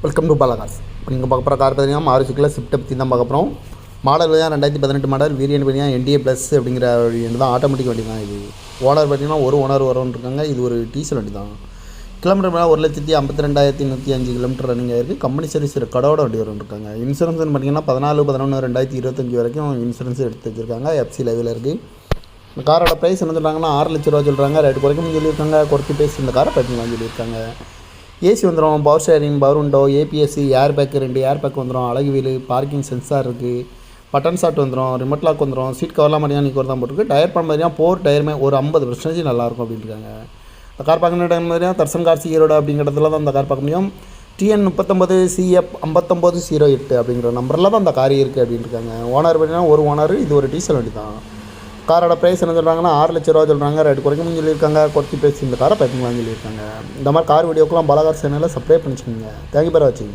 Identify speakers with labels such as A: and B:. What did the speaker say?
A: Welcome to பாலாகாஸ். இப்போ நீங்கள் பார்க்க போகிற கார் பார்த்தீங்கன்னா மாருதிக்குள்ள ஸ்விஃப்ட்டை பற்றி தான் பார்க்க போகிறோம். மாடல் தான் 2018 மாடல். வேரியன்ட் பார்த்தீங்கன்னா NDA ப்ளஸ் அப்படிங்கிற வண்டி தான். ஆட்டோமேட்டிக் வண்டி தான் இது. ஓனர் பார்த்தீங்கன்னா ஒரு ஓனர் வரும்னு இருக்காங்க. இது ஒரு டீசல் வண்டி தான். கிலோமீட்டர் மேலே 1,52,105 கிலோமீட்டர் ரன்னிங் ஆயிருக்கு. கம்பெனி சர்வீஸ் கடோட வண்டி வரும்னு இருக்காங்க. இன்சூரன்ஸ்னு பார்த்தீங்கன்னா 14/11/2025 வரைக்கும் இன்சூரன்ஸ் எடுத்து வச்சுருக்காங்க. FC லைவில் இருக்குது. இந்த காரோட ப்ரைஸ் என்ன சொல்கிறாங்கன்னா 6 லட்ச ரூபா சொல்கிறாங்க. ரேட்டு குறைக்கணும்னு சொல்லியிருக்காங்க. குறைச்சி பேசி இந்த காரை பார்த்திங்களான்னு சொல்லியிருக்காங்க. ஏசி வந்துடும், power steering, power window, APS, air bag 2 air bag வந்துடும், அழகு வீல், பார்க்கிங் சென்சார் இருக்குது, பட்டன் ஷாட் வந்துடும், ரிமோட் லாக் வந்துடும், சீட் கவர்லாம் மாதிரியா நீ தான் போட்டுருக்கு. டயர் பண்ண மாதிரியா 4 டயருமே ஒரு 50% நல்லாயிருக்கும் அப்படின்ட்டுருக்காங்க. இந்த கார் பார்க்குற டைம் மாதிரியா தர்சன் கார்ஸ் ஈரோடு அப்படிங்கிறதுல தான் இந்த கார் பார்க்க முடியும். TN 39CF 5908 அப்படிங்கிற நம்பரில் தான் அந்த கார் இருக்குது அப்படின்ட்டுருக்காங்க. ஓனர் பார்த்தீங்கன்னா ஒரு ஓனர். இது ஒரு டீசல் வண்டி தான். காரோட ப்ரைஸ் என்ன சொல்கிறாங்கன்னா 6 லட்ச ரூபா சொல்கிறாங்க. ரேட்டு குறைக்கணும்னு சொல்லியிருக்காங்க. குறைச்சி பேசி இந்த காரை பேக்கிங் வாங்கி சொல்லியிருக்காங்க. இந்த மாதிரி கார் வீடியோக்கெலாம் பாலாகார் சேனலில் சப்ஸ்கிரைப் பண்ணிச்சுக்கோங்க. தேங்க்யூ ஃபார் வாட்சிங்.